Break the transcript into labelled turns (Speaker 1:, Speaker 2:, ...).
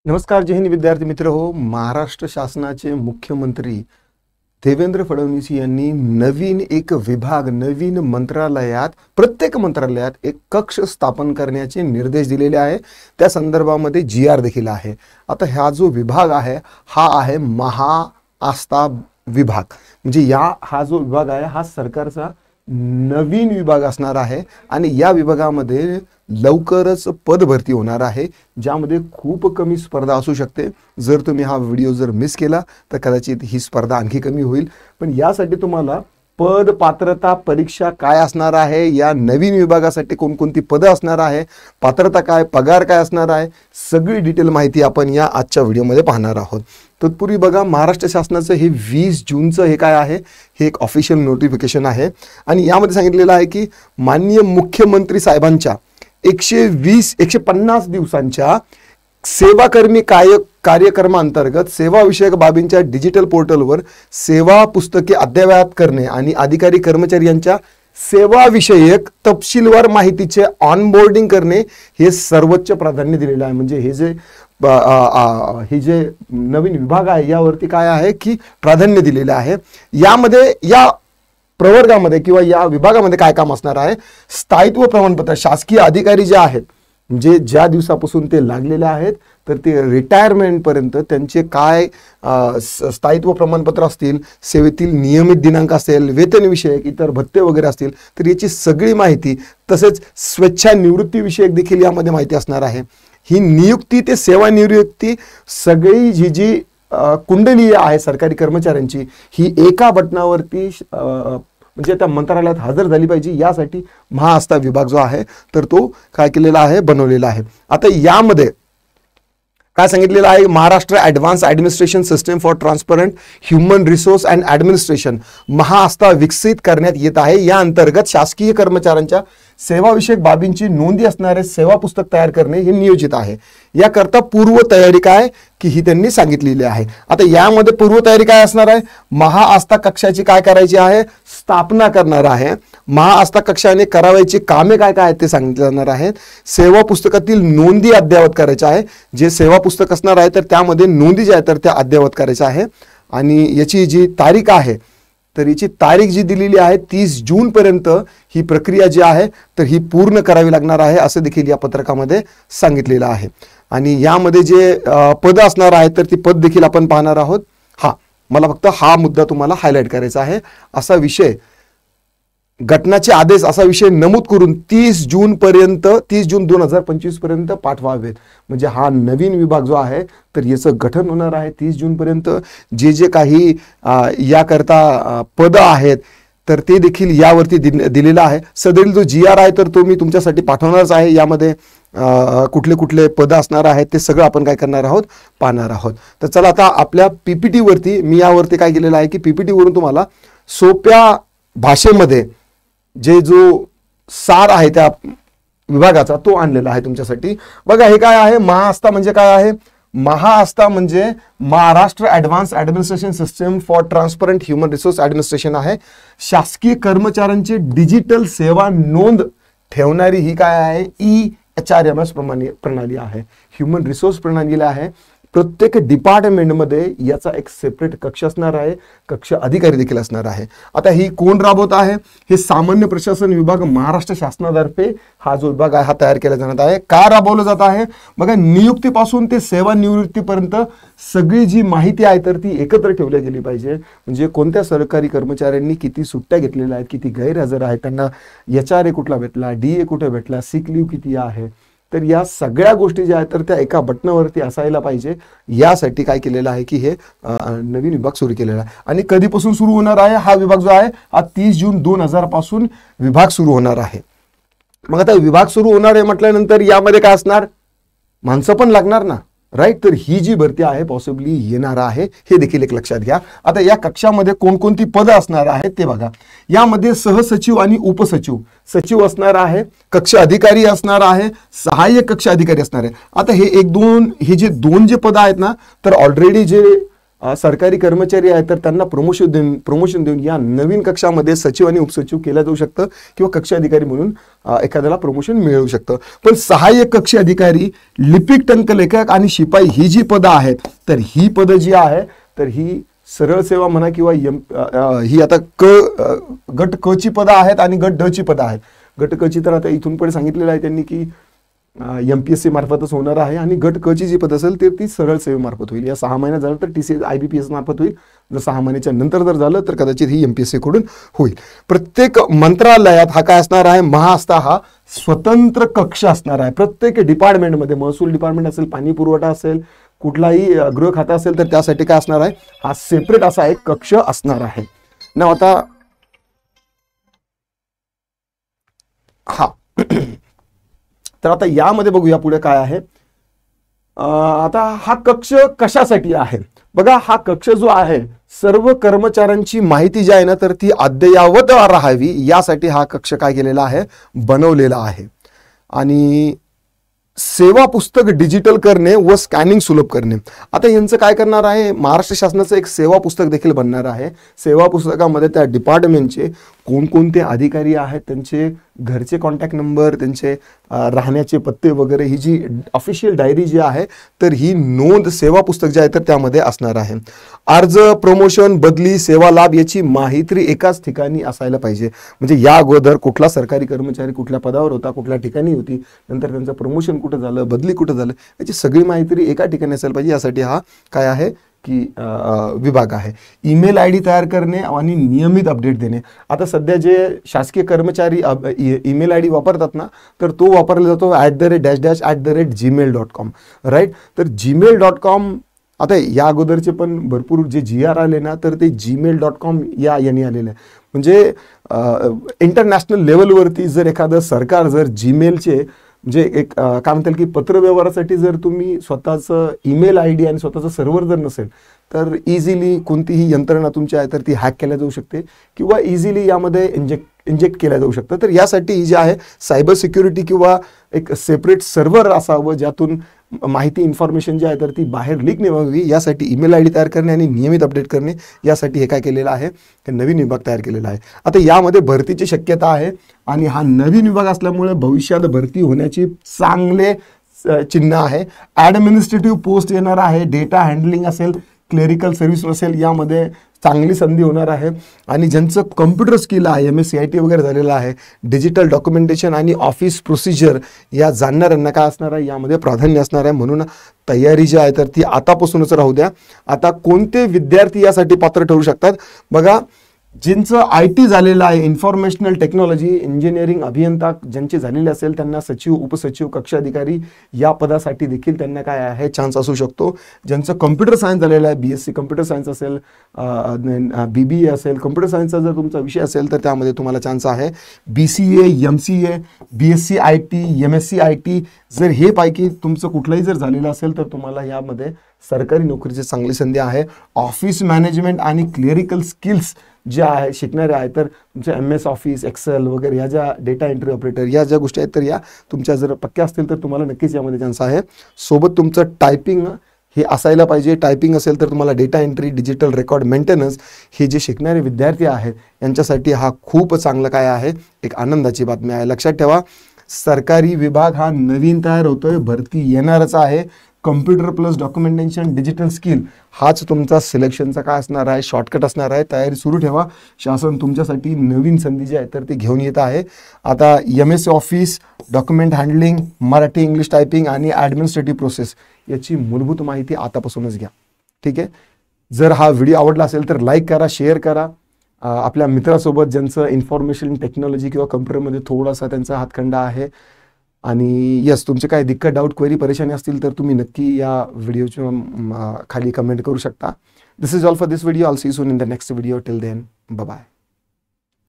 Speaker 1: नमस्कार, जय हिंद विद्यार्थी मित्र हो. महाराष्ट्र शासनाचे मुख्यमंत्री देवेंद्र फडणवीस यांनी नवीन एक विभाग, नवीन मंत्रालयात, प्रत्येक मंत्रालयात एक कक्ष स्थापन करण्याचे निर्देश दिलेले आहे. त्या संदर्भामध्ये GR देखील आहे. आता हा जो विभाग आहे हा आहे महाआस्था विभाग. म्हणजे हा जो विभाग आहे हा सरकारचा नवीन विभाग असणार आहे आणि या विभागामध्ये लवकरच पद भरती होणार आहे, ज्यामध्ये खूप कमी स्पर्धा असू शकते. जर तुम्ही हा व्हिडिओ मिस केला तर कदाचित ही स्पर्धा आणखी कमी होईल. पण यासाठी तुम्हाला पद पात्रता परीक्षा काय असणार आहे, या नवीन विभागासाठी कोणकोणती पदं असणार आहे, पात्रता काय, पगार काय असणार आहे, सगळी डिटेल माहिती आपण या आजच्या व्हिडिओमध्ये पाहणार आहोत. तत्पूर्वी बघा, महाराष्ट्र शासनाचं हे 20 जूनचं हे काय आहे, हे एक ऑफिशियल नोटिफिकेशन आहे आणि यामध्ये सांगितलेलं आहे की माननीय मुख्यमंत्री साहेबांच्या 150 दिवसांच्या सेवाकर्मी कार्यक्रमांतर्गत सेवाविषयक बाबींच्या डिजिटल पोर्टलवर सेवा पुस्तके अद्ययावत करणे आणि अधिकारी कर्मचारी यांच्या सेवाविषयक तपशीलवार माहितीचे ऑनबोर्डिंग करणे हे सर्वोच्च प्राधान्य दिलेलं आहे. म्हणजे हे जे नवीन विभाग आहे यावरती काय आहे की प्राधान्य दिलेलं आहे. यामध्ये या प्रवर्गामध्ये किंवा या विभागामध्ये काय काम असणार आहे, स्थायित्व प्रमाणपत्र, शासकीय अधिकारी जे आहेत म्हणजे ज्या दिवसापासून ते लागलेले आहेत तर ते रिटायरमेंट पर्यंत त्यांचे काय स्थायित्व प्रमाणपत्र असतील, सेवेतील नियमित दिनांक असेल, वेतनविषयक इतर भत्ते वगैरे असतील तर याची सगळी माहिती, तसेच स्वेच्छानिवृत्ती विषयक देखील यामध्ये माहिती असणार आहे. ही नियुक्ती ते सेवानिवृत्ती सगळी जी कुंडली आहे सरकारी कर्मचाऱ्यांची ही एका बटनावरती म्हणजे त्या मंत्रालयात हजर झाली पाहिजे. यासाठी महाआस्था विभाग जो आहे तर तो काय केलेला आहे, बनवलेला आहे. आता यामध्ये काय सांगितलेलं आहे, Maharashtra advance administration system for transparent human resource and administration Mahaastha विकसित करण्यात येत आहे. या अंतर्गत शासकीय कर्मचाऱ्यांच्या सेवाविषयक बाबींची नोंदी असणारे सेवा पुस्तक तयार करणे हे नियोजित आहे. याकरता पूर्व तयारी काय की ही त्यांनी सांगितलेली आहे. आता यामध्ये पूर्व तयारी काय असणार आहे, महाआस्था कक्षाची काय करायची आहे, स्थापना करणार आहे. महाआस्था कक्षाने करावयाची कामे काय काय आहेत ते सांगितले जाणार आहेत. सेवा पुस्तकातील नोंदी अद्ययावत करायच्या आहे. जे सेवा पुस्तक असणार आहे तर त्यामध्ये नोंदी ज्या आहेत तर त्या अद्ययावत करायच्या आहे. आणि याची जी तारीख आहे तर याची तारीख जी दिलेली आहे 30 जून पर्यंत ही प्रक्रिया जी आहे तर ही पूर्ण करावी लागणार आहे असं देखील या पत्रकामध्ये सांगितलेलं आहे. आणि यामध्ये जे पद असणार आहेत तर ती पद देखील आपण पाहणार आहोत. मला फक्त हा मुद्दा तुम्हाला हायलाइट करायचा आहे. असा विषय, घटनाचे आदेश असा विषय नमूद करून 30 जून 2025 पर्यंत पाठवावेत. म्हणजे हा नवीन विभाग जो आहे तर याचं गठन होणार आहे 30 जून पर्यंत. जे काही याकरता पद आहेत तर ते देखील यावरती दिलेलं आहे. सदरील जो GR आहे तर तो मी तुमच्यासाठी पाठवणारच आहे. यामध्ये कुठले कुठले पद असणार आहेत ते सगळं आपण काय करणार आहोत, पाहणार आहोत. तर चला आता आपल्या PPT वरती मी यावरती काय केलेलं आहे की PPT वरून तुम्हाला सोप्या भाषेमध्ये जो सार आहे त्या विभागाचा तो आणलेला आहे तुमच्यासाठी. बघा, हे काय आहे, महाआस्था म्हणजे काय आहे, महाआस्था म्हणजे Maharashtra advance administration system for transparent human resource administration आहे. शासकीय कर्मचाऱ्यांची डिजिटल सेवा नोंद ठेवणारी ही काय आहे, EHRMS प्रणाली आहे, ह्युमन रिसोर्स प्रणालीला आहे. प्रत्येक डिपार्टमेंटमध्ये याचा एक सेपरेट कक्ष असणार आहे, कक्ष अधिकारी देखील असणार आहे. आता ही कोण राबवत आहे, हे सामान्य प्रशासन विभाग महाराष्ट्र शासनातर्फे हा जो विभाग आहे हा तयार केला जाणार आहे. का राबवलं जात आहे, बघा, नियुक्तीपासून ते सेवानिवृत्तीपर्यंत सगळी जी माहिती आहे तर ती एकत्र ठेवली गेली पाहिजे. म्हणजे कोणत्या सरकारी कर्मचाऱ्यांनी किती सुट्ट्या घेतलेल्या आहेत, किती गैरहजर आहेत, त्यांना HRA कुठला भेटला, DA कुठे भेटला, सिक लीव्ह किती आहे, तर या सगळ्या गोष्टी ज्या आहेत तर त्या एका बटनावरती असायला पाहिजे. यासाठी काय केलेलं आहे की हे नवीन विभाग सुरू केलेला आहे. आणि कधीपासून सुरू होणार आहे हा विभाग जो आहे, हा 30 जून 2000 पासून विभाग सुरू होणार आहे. मग आता विभाग सुरू होणार आहे म्हटल्यानंतर यामध्ये काय असणार, माणसं पण लागणार ना, राईट. तर ही जी भरती आहे पॉसिबली येणार आहे हे देखील एक लक्षात घ्या. आता या कक्षामध्ये कोणकोणती पदं असणार आहेत ते बघा. यामध्ये सहसचिव आणि उपसचिव, सचिव असणार आहे, कक्ष अधिकारी असणार आहे, सहाय्यक कक्ष अधिकारी असणार आहे. आता हे जे दोन पदं आहेत ना तर ऑलरेडी जे सरकारी कर्मचारी आहेत तर त्यांना प्रमोशन देऊन या नवीन कक्षामध्ये सचिव आणि उपसचिव केलं जाऊ शकतं किंवा कक्ष अधिकारी म्हणून एखाद्याला प्रमोशन मिळू शकतं. पण सहाय्यक कक्ष अधिकारी, लिपिक, टंकलेखक आणि शिपाई ही जी पदं आहेत तर ही पदं जी आहे तर ही सरळ सेवा म्हणा किंवा ही आता गट क ची पदं आहेत आणि गट ड ची पदं आहेत. गट क ची तर आता इथून पुढे सांगितलेलं आहे त्यांनी की MPSC मार्फतच होणार आहे आणि गट क ची जी पद असेल तर ती सरळ सेवेमार्फत होईल. या 6 महिन्यात झालं तर TCS IBPS मार्फत होईल. जर 6 महिन्याच्या नंतर जर झालं तर कदाचित ही MPSC कडून होईल. प्रत्येक मंत्रालयात हा काय असणार आहे, महाआस्था हा स्वतंत्र कक्ष असणार आहे. प्रत्येक डिपार्टमेंटमध्ये, महसूल डिपार्टमेंट असेल, पाणी पुरवठा असेल, कुठलाही गृह खाता असेल तर त्यासाठी काय असणार आहे, हा सेपरेट असा एक कक्ष असणार आहे ना. आता हा तर आता यामध्ये बघूया पुढे काय आहे. आता हा कक्ष कशासाठी आहे बघा. हा कक्ष जो आहे सर्व कर्मचाऱ्यांची माहिती जी आहे ना तर ती अद्ययावत राहावी यासाठी हा कक्ष काय केलेला आहे, बनवलेला आहे. आणि सेवा पुस्तक डिजिटल करणे व स्कॅनिंग सुलभ करणे. आता यांचं काय करणार आहे, महाराष्ट्र शासनाचं एक सेवा पुस्तक देखील बनणार आहे. सेवा पुस्तकामध्ये त्या डिपार्टमेंटचे कोणकोणते अधिकारी आहेत, त्यांचे घरचे कॉन्टॅक्ट नंबर, त्यांचे राहण्याचे पत्ते वगैरे ही जी ऑफिशियल डायरी जी आहे तर ही नोंद सेवा पुस्तक जे आहे तर त्यामध्ये असणार आहे. अर्ज, प्रमोशन, बदली, सेवा लाभ याची माहिती एकाच ठिकाणी असायला पाहिजे. म्हणजे या अगोदर कुठला सरकारी कर्मचारी कुठल्या पदावर होता, कुठल्या ठिकाणी होती, नंतर त्यांचं प्रमोशन कुठं झालं, बदली कुठं झालं, याची सगळी माहिती एका ठिकाणी असायला पाहिजे. यासाठी हा काय आहे की विभाग आहे. ईमेल ID तयार करणे आणि नियमित अपडेट देणे. आता सध्या जे शासकीय कर्मचारी ईमेल ID वापरतात ना तर तो वापरला जातो @gmail.com राईट. तर gmail.com आता या अगोदरचे पण भरपूर जे GR आले ना तर ते gmail.com या याने आलेले आहे. म्हणजे इंटरनॅशनल लेवलवरती जर एखादं सरकार जर जीमेलचे म्हणजे एक काय म्हणतात की पत्रव्यवहारासाठी जर तुम्ही स्वतःचं ईमेल ID आणि स्वतःचं सर्व्हर जर नसेल तर इझिली कोणतीही यंत्रणा तुमची आहे तर ती हॅक केल्या जाऊ शकते किंवा इझिली यामध्ये इंजेक्ट केल्या जाऊ शकतं. तर यासाठी ही जे आहे सायबर सिक्युरिटी किंवा एक सेपरेट सर्व्हर असावं ज्यातून माहिती इन्फॉर्मेशन जी आहे तर ती बाहेर लीक नाही व्हावी यासाठी ईमेल ID तयार करणे आणि नियमित अपडेट करणे यासाठी हे काय केलेलं आहे, हे नवीन विभाग तयार केलेला आहे. आता यामध्ये भरतीची शक्यता आहे आणि हा नवीन विभाग असल्यामुळे भविष्यात भरती होण्याची चांगले चिन्ह आहे. ॲडमिनिस्ट्रेटिव्ह पोस्ट येणार आहे, डेटा हँडलिंग असेल, क्लेरिकल सर्व्हिस असेल, यामध्ये चांगली संधी होणार आहे. आणि ज्यांचं कम्प्युटर स्किल आहे, MSc वगैरे झालेलं आहे, डिजिटल डॉक्युमेंटेशन आणि ऑफिस प्रोसिजर या जाणणाऱ्यांना काय असणार आहे, यामध्ये प्राधान्य असणार आहे. म्हणून तयारी जी आहे तर ती आतापासूनच राहू द्या. आता कोणते विद्यार्थी यासाठी पात्र ठरू शकतात बघा. ज्यांचं IT झालेलं आहे, इन्फॉर्मेशनल टेक्नॉलॉजी इंजिनिअरिंग अभियंता ज्यांचे झालेले असेल त्यांना सचिव, उपसचिव, कक्ष अधिकारी या पदासाठी देखील त्यांना काय आहे चान्स असू शकतो. ज्यांचं कम्प्युटर सायन्स झालेलं आहे, BSc कम्प्युटर सायन्स असेल, BBA असेल, कम्प्युटर सायन्सचा जर तुमचा विषय असेल तर त्यामध्ये तुम्हाला चान्स आहे. BCA, MCA, BSc IT, MSc IT जर हे पैकी तुमचं कुठलंही जर झालेलं असेल तर तुम्हाला यामध्ये सरकारी नोकरीची चांगली संधी आहे. ऑफिस मॅनेजमेंट आणि क्लेरिकल स्किल्स जे आहे शिकणारे आहे तर तुमचे MS ऑफिस, एक्सेल वगैरे ह्या ज्या डेटा एंट्री ऑपरेटर या ज्या गोष्टी आहेत तर या तुमच्या जर पक्क्या असतील तर तुम्हाला नक्कीच यामध्ये चान्स आहे. सोबत तुमचं टायपिंग हे असायला पाहिजे. टायपिंग असेल तर तुम्हाला data entry, digital record maintenance हे जे शिकणारे विद्यार्थी आहेत यांच्यासाठी हा खूप चांगला काय आहे, एक आनंदाची बातमी आहे. लक्षात ठेवा, सरकारी विभाग हा नवीन तयार होतोय, भरती येणारच आहे. Computer plus documentation, digital skill हाच तुमचा सिलेक्शनचा काय असणार आहे, शॉर्टकट असणार आहे. तयारी सुरू ठेवा. शासन तुमच्यासाठी नवीन संधी जी आहे तर ती घेऊन येत आहे. आता MSc office, document handling, Marathi English typing आणि ॲडमिनिस्ट्रेटिव्ह प्रोसेस याची मूलभूत माहिती आतापासूनच घ्या. ठीक आहे. जर हा व्हिडिओ आवडला असेल तर लाईक करा, शेअर करा. आपल्या मित्रासोबत ज्यांचं इन्फॉर्मेशन टेक्नॉलॉजी किंवा कम्प्युटरमध्ये थोडासा त्यांचा हातखंडा आहे आणि यस तुमचे काय दिक्कत, डाऊट, क्वेरी, परेशानी असतील तर तुम्ही नक्की या व्हिडिओच्या खाली कमेंट करू शकता. This is all for this video. I'll see you soon in the next video. Till then bye bye.